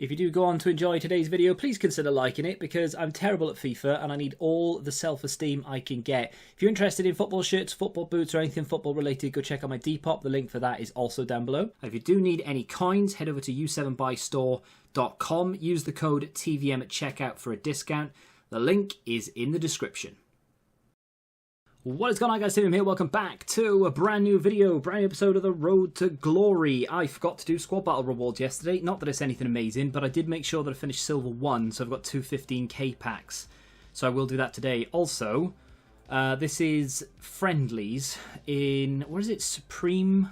If you do go on to enjoy today's video, please consider liking it because I'm terrible at FIFA and I need all the self-esteem I can get. If you're interested in football shirts, football boots or anything football related, go check out my Depop. The link for that is also down below. And if you do need any coins, head over to u7buystore.com. Use the code TVM at checkout for a discount. The link is in the description. What is going on, guys? Tim here. Welcome back to a brand new video, brand new episode of the Road to Glory. I forgot to do squad battle rewards yesterday. Not that it's anything amazing, but I did make sure that I finished silver 1, so I've got two 15k packs. So I will do that today. Also, this is Friendlies in, what is it, Supreme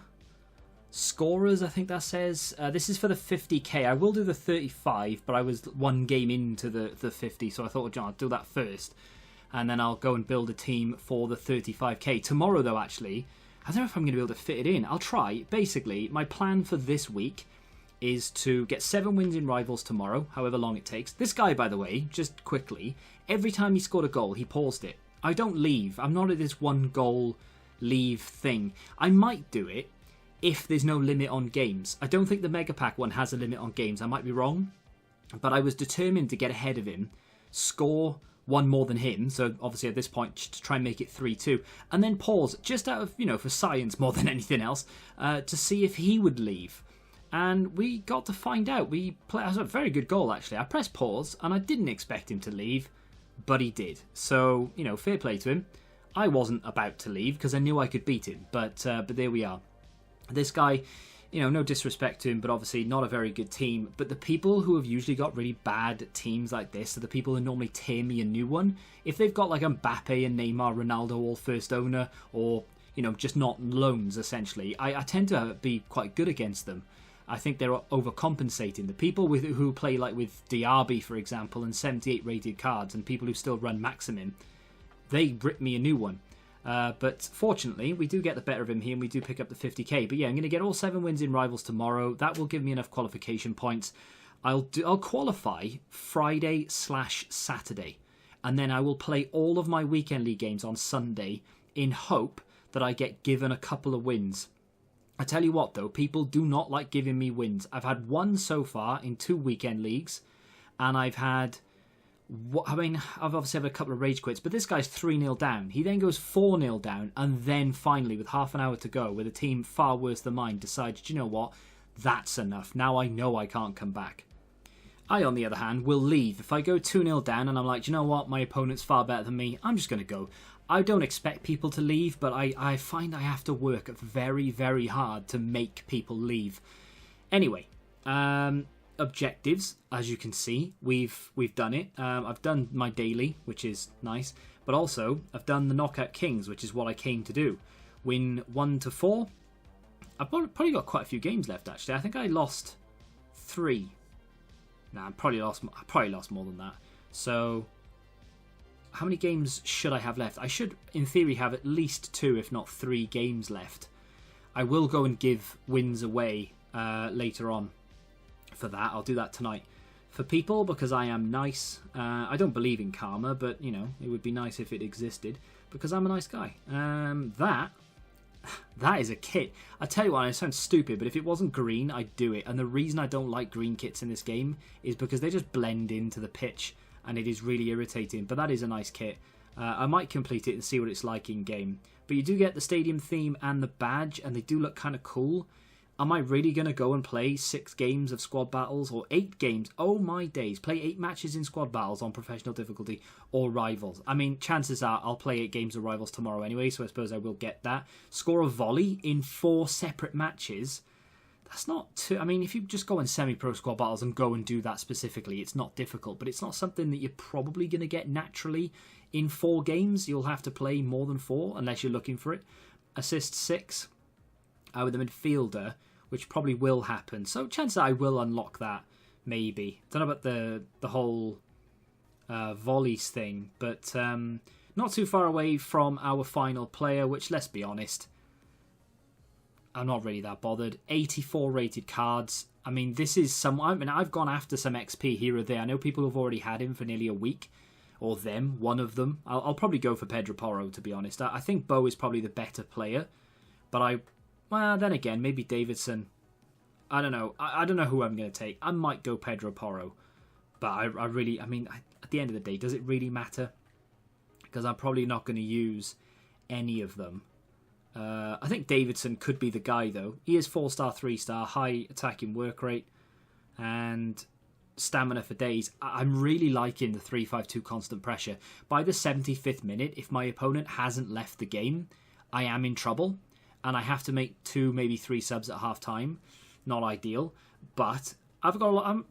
Scorers, I think that says. This is for the 50k. I will do the 35, but I was one game into the 50, so I thought, John, I'll do that first. And then I'll go and build a team for the 35k. Tomorrow, though, actually, I don't know if I'm going to be able to fit it in. I'll try. Basically, my plan for this week is to get 7 wins in Rivals tomorrow, however long it takes. This guy, by the way, just quickly, every time he scored a goal, he paused it. I don't leave. I'm not at this one goal leave thing. I might do it if there's no limit on games. I don't think the Mega Pack one has a limit on games. I might be wrong. But I was determined to get ahead of him, score one more than him, so obviously at this point to try and make it 3-2, and then pause just out of, for science more than anything else, to see if he would leave. And we got to find out. It was a very good goal, actually. I pressed pause and I didn't expect him to leave, but he did. So, fair play to him. I wasn't about to leave because I knew I could beat him, but there we are. This guy, no disrespect to him, but obviously not a very good team. But the people who have usually got really bad teams like this are the people who normally tear me a new one. If they've got like Mbappe and Neymar, Ronaldo all first owner, or, just not loans, essentially, I tend to be quite good against them. I think they're overcompensating. The people who play like with Diaby, for example, and 78 rated cards, and people who still run Maximum, they rip me a new one. But fortunately, we do get the better of him here and we do pick up the 50k. But yeah, I'm going to get all 7 wins in Rivals tomorrow. That will give me enough qualification points. I'll qualify Friday/Saturday. And then I will play all of my weekend league games on Sunday in hope that I get given a couple of wins. I tell you what though, people do not like giving me wins. I've had one so far in 2 weekend leagues. And I've had... I've obviously had a couple of rage quits, but this guy's 3-0 down. He then goes 4-0 down, and then finally, with half an hour to go, with a team far worse than mine, decides, you know what, that's enough. Now I know I can't come back. I, on the other hand, will leave. If I go 2-0 down and I'm like, you know what, my opponent's far better than me, I'm just going to go. I don't expect people to leave, but I find I have to work very, very hard to make people leave. Anyway, objectives, as you can see, we've done it. I've done my daily, which is nice, but also I've done the Knockout Kings, which is what I came to do. Win 1 to 4. I've probably got quite a few games left, actually. I think I lost 3. Nah, I probably lost more than that. So how many games should I have left? I should, in theory, have at least 2, if not 3 games left. I will go and give wins away later on. For that, I'll do that tonight for people because I am nice. I don't believe in karma, but it would be nice if it existed because I'm a nice guy. That is a kit. I tell you what, it sounds stupid, but if it wasn't green, I'd do it. And the reason I don't like green kits in this game is because they just blend into the pitch and it is really irritating. But that is a nice kit. I might complete it and see what it's like in game. But you do get the stadium theme and the badge, and they do look kind of cool. Am I really going to go and play 6 games of squad battles or 8 games? Oh my days. Play 8 matches in squad battles on professional difficulty or Rivals. I mean, chances are I'll play 8 games of Rivals tomorrow anyway, so I suppose I will get that. Score a volley in 4 separate matches. That's not too... I mean, if you just go in semi-pro squad battles and go and do that specifically, it's not difficult, but it's not something that you're probably going to get naturally in 4 games. You'll have to play more than 4 unless you're looking for it. Assist 6 with the midfielder, which probably will happen. So chances are I will unlock that, maybe. Don't know about the whole volleys thing, but not too far away from our final player, which, let's be honest, I'm not really that bothered. 84 rated cards. I mean, this is some... I mean, I've gone after some XP here or there. I know people have already had him for nearly a week. Or them, one of them. I'll probably go for Pedro Porro, to be honest. I think Bo is probably the better player. But well, then again, maybe Davidson. I don't know. I don't know who I'm going to take. I might go Pedro Porro. But I mean, at the end of the day, does it really matter? Because I'm probably not going to use any of them. I think Davidson could be the guy, though. He is 4-star, 3-star, high attacking work rate, and stamina for days. I'm really liking the 3-5-2 constant pressure. By the 75th minute, if my opponent hasn't left the game, I am in trouble, and I have to make 2, maybe 3 subs at half time. Not ideal, but I'm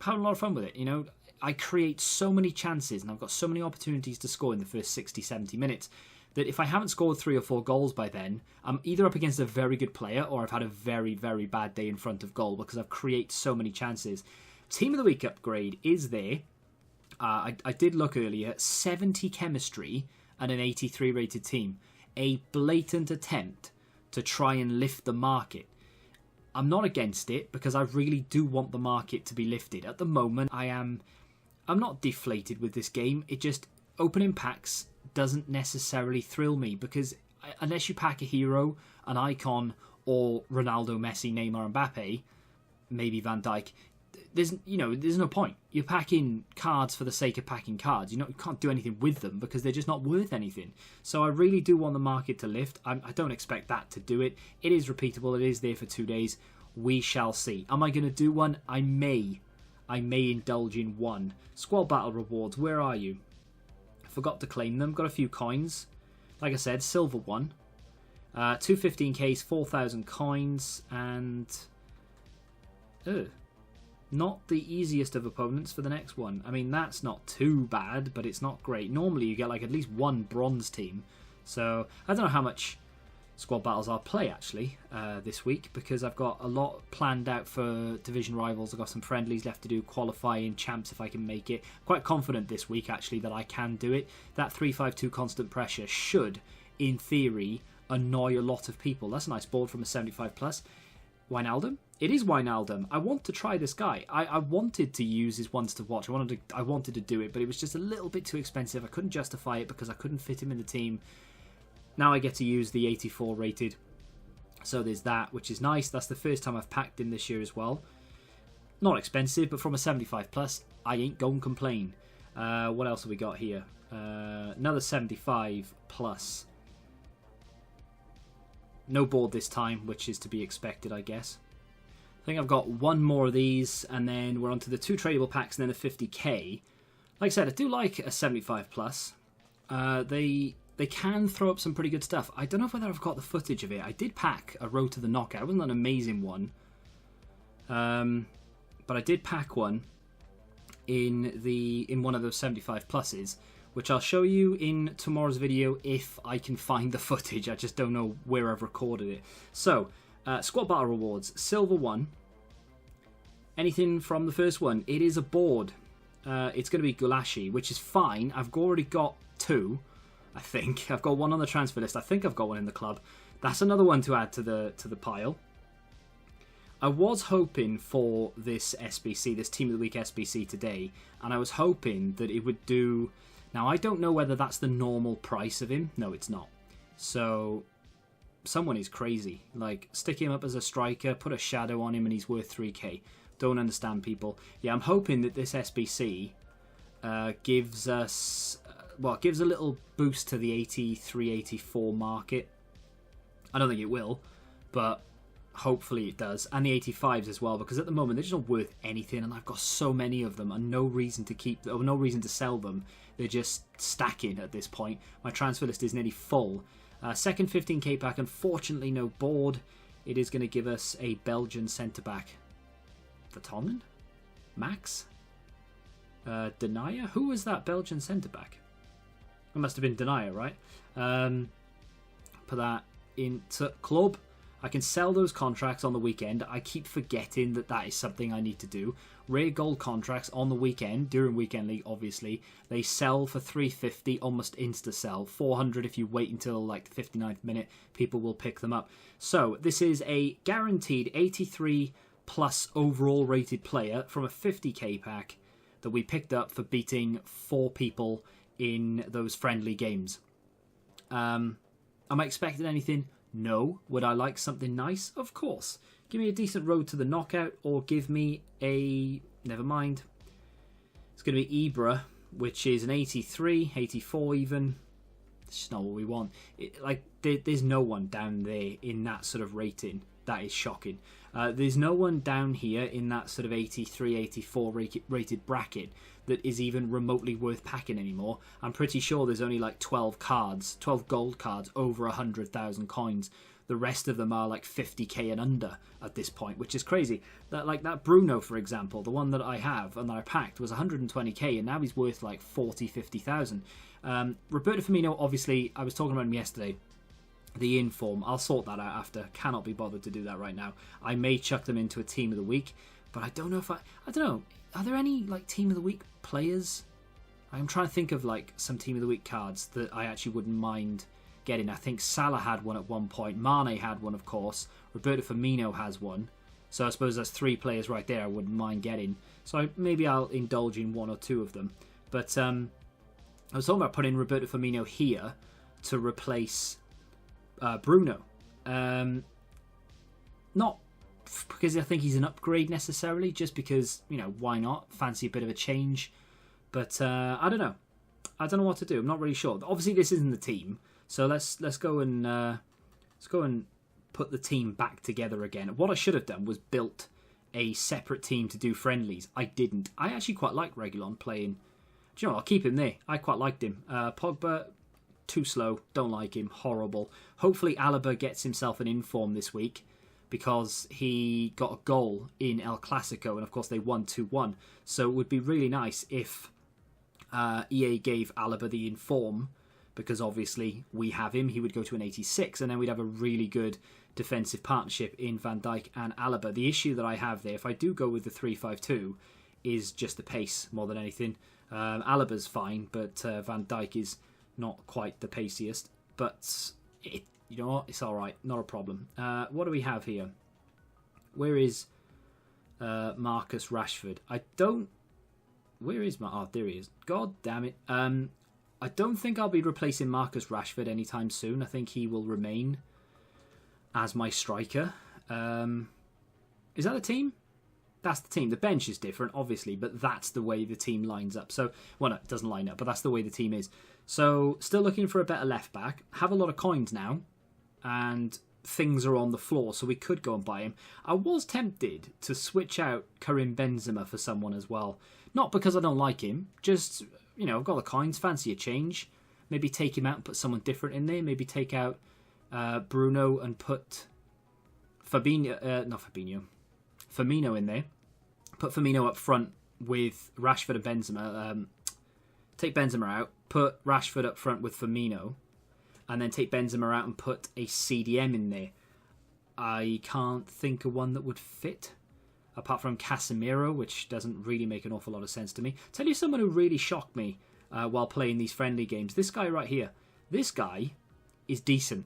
having a lot of fun with it. You know, I create so many chances, and I've got so many opportunities to score in the first 60, 70 minutes. That if I haven't scored 3 or 4 goals by then, I'm either up against a very good player or I've had a very, very bad day in front of goal because I've created so many chances. Team of the Week upgrade is there. I did look earlier. 70 chemistry and an 83 rated team. A blatant attempt to try and lift the market. I'm not against it because I really do want the market to be lifted. At the moment, I'm not deflated with this game. It just, opening packs doesn't necessarily thrill me because unless you pack a hero, an icon, or Ronaldo, Messi, Neymar, Mbappe, maybe Van Dijk, there's no point. You're packing cards for the sake of packing cards. You can't do anything with them because they're just not worth anything. So I really do want the market to lift. I don't expect that to do it. It is repeatable. It is there for 2 days. We shall see. Am I going to do one? I may indulge in one. Squad battle rewards. Where are you? Forgot to claim them. Got a few coins. Like I said, silver one. 215Ks, 4,000 coins, and not the easiest of opponents for the next one. I mean, that's not too bad, but it's not great. Normally you get like at least one bronze team. So I don't know how much squad battles I'll play actually this week because I've got a lot planned out for division rivals. I've got some friendlies left to do, qualifying, champs if I can make it. Quite confident this week actually that I can do it. That 3-5-2 constant pressure should, in theory, annoy a lot of people. That's a nice board from a 75 plus. Wijnaldum? It is Wijnaldum. I want to try this guy. I wanted to use his ones to watch. I wanted to do it, but it was just a little bit too expensive. I couldn't justify it because I couldn't fit him in the team. Now I get to use the 84 rated. So there's that, which is nice. That's the first time I've packed him this year as well. Not expensive, but from a 75 plus, I ain't gonna complain. What else have we got here? Another 75 plus. No board this time, which is to be expected, I guess. I think I've got one more of these, and then we're on to the 2 tradable packs and then the 50k. Like I said, I do like a 75 plus. They can throw up some pretty good stuff. I don't know whether I've got the footage of it. I did pack a Road to the Knockout. It wasn't an amazing one. But I did pack one in one of those 75 pluses, which I'll show you in tomorrow's video if I can find the footage. I just don't know where I've recorded it. So, squad battle rewards. Silver 1. Anything from the first one. It is a board. It's going to be Gulashi, which is fine. I've already got 2. I think I've got 1 on the transfer list. I think I've got 1 in the club. That's another one to add to the pile. I was hoping for this SBC, this Team of the Week SBC today, and I was hoping that it would do. Now I don't know whether that's the normal price of him. No, it's not. So someone is crazy. Like, stick him up as a striker, put a shadow on him, and he's worth 3k. Don't understand, people. Yeah, I'm hoping that this SBC gives us. Well, it gives a little boost to the 83, 84 market. I don't think it will, but hopefully it does. And the 85s as well, because at the moment they're just not worth anything, and I've got so many of them and no reason to keep, or no reason to sell them. They're just stacking at this point. My transfer list is nearly full. Second 15k pack, unfortunately no board. It is going to give us a Belgian centre-back. Vertonghen? Max? Denier? Who was that Belgian centre-back? It must have been Denier, right? Put that into club. I can sell those contracts on the weekend. I keep forgetting that that is something I need to do. Rare gold contracts on the weekend, during Weekend League, obviously. They sell for 350, almost insta-sell. 400 if you wait until like the 59th minute. People will pick them up. So, this is a guaranteed 83 plus overall rated player from a 50k pack that we picked up for beating 4 people in those friendly games. Am I expecting anything? No. Would I like something nice? Of course. Give me a decent road to the knockout, or give me a... Never mind. It's going to be Ibra, which is an 83, 84 even. It's just not what we want. There's no one down there in that sort of rating. That is shocking. There's no one down here in that sort of 83, 84 rated bracket that is even remotely worth packing anymore. I'm pretty sure there's only like 12 gold cards over 100,000 coins. The rest of them are like 50k and under at this point, which is crazy. That Bruno, for example, the one that I have and that I packed was 120k, and now he's worth like 40, 50,000. Roberto Firmino, obviously, I was talking about him yesterday. The inform, I'll sort that out after. Cannot be bothered to do that right now. I may chuck them into a team of the week, but I don't know if I don't know. Are there any like team of the week players? I'm trying to think of like some team of the week cards that I actually wouldn't mind getting. I think Salah had one at one point. Mane had one, of course. Roberto Firmino has one. So I suppose that's 3 players right there I wouldn't mind getting. So maybe I'll indulge in 1 or 2 of them. But I was talking about putting Roberto Firmino here to replace Bruno. Not because I think he's an upgrade necessarily, just because, you know, why not? Fancy a bit of a change. But I don't know. I don't know what to do. I'm not really sure. Obviously, this isn't the team, so let's go and put the team back together again. What I should have done was built a separate team to do friendlies. I didn't. I actually quite like Reguilon playing. Do you know what? I'll keep him there. I quite liked him. Pogba, too slow. Don't like him. Horrible. Hopefully Alaba gets himself an inform this week, because he got a goal in El Clasico, and of course they won 2-1. So it would be really nice if EA gave Alaba the inform, because obviously we have him. He would go to an 86, and then we'd have a really good defensive partnership in Van Dijk and Alaba. The issue that I have there, if I do go with the 3-5-2, is just the pace more than anything. Alaba's fine, but Van Dijk is not quite the paciest. But you know what? It's all right. Not a problem. What do we have here? Where is Marcus Rashford? I don't... Where is my... Oh, there he is. God damn it. I don't think I'll be replacing Marcus Rashford anytime soon. I think he will remain as my striker. Is that the team? That's the team. The bench is different, obviously, but that's the way the team lines up. So, well, no, it doesn't line up, but that's the way the team is. So, still looking for a better left back. Have a lot of coins now, and things are on the floor, so we could go and buy him. I was tempted to switch out Karim Benzema for someone as well. Not because I don't like him, just, you know, I've got the coins, fancy a change. Maybe take him out and put someone different in there. Maybe take out Bruno and put Firmino in there. Put Firmino up front with Rashford and Benzema. Take Benzema out, put Rashford up front with Firmino, and then take Benzema out and put a CDM in there. I can't think of one that would fit, apart from Casemiro, which doesn't really make an awful lot of sense to me. Tell you someone who really shocked me while playing these friendly games. This guy right here. This guy is decent.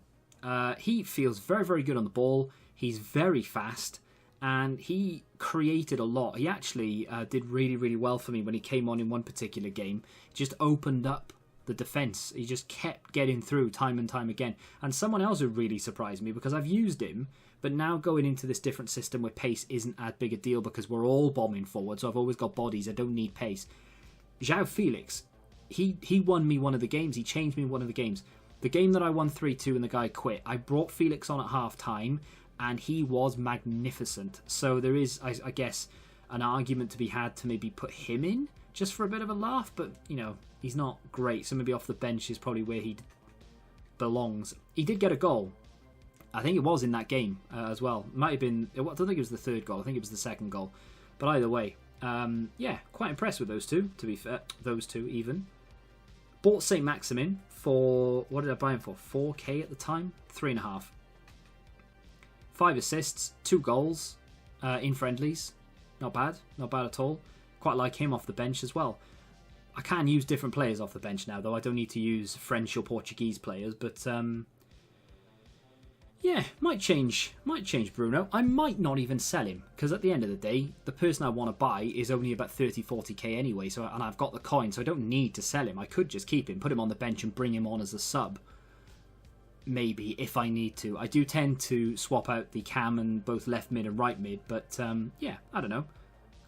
He feels very, very good on the ball. He's very fast, and he created a lot. He actually did really, really well for me when he came on in one particular game. Just opened up the defence. He just kept getting through time and time again. And someone else who really surprised me, because I've used him, but now going into this different system where pace isn't as big a deal because we're all bombing forward, so I've always got bodies, I don't need pace. João Felix, he won me one of the games. He changed me one of the games. The game that I won 3-2 and the guy quit, I brought Felix on at half-time, and he was magnificent. So there is, I guess, an argument to be had to maybe put him in just for a bit of a laugh, but, you know, he's not great, so maybe off the bench is probably where he belongs. He did get a goal. I think it was in that game as well. Might have been, I don't think it was the third goal, I think it was the second goal. But either way, yeah, quite impressed with those two, to be fair. Those two, even. Bought St. Maximin for, what did I buy him for? 4k at the time? 3.5. 5 assists, 2 goals in friendlies. Not bad. Not bad at all. Quite like him off the bench as well. I can use different players off the bench now, though. I don't need to use French or Portuguese players, but yeah, might change Bruno. I might not even sell him, because at the end of the day, the person I want to buy is only about 30, 40k anyway, so, and I've got the coin, so I don't need to sell him. I could just keep him, put him on the bench and bring him on as a sub. maybe, if I need to. I do tend to swap out the cam and both left mid and right mid, but yeah, I don't know.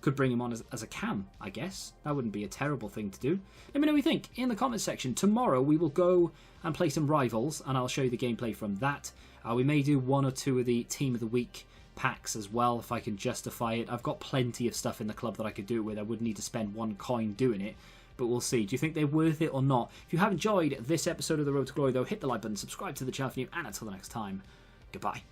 Could bring him on as a cam, I guess. That wouldn't be a terrible thing to do. Let me know what you think in the comments section. Tomorrow we will go and play some Rivals, and I'll show you the gameplay from that. We may do 1 or 2 of the Team of the Week packs as well, if I can justify it. I've got plenty of stuff in the club that I could do it with. I would need to spend 1 coin doing it, but we'll see. Do you think they're worth it or not? If you have enjoyed this episode of The Road to Glory, though, hit the like button, subscribe to the channel for new, and until the next time, goodbye.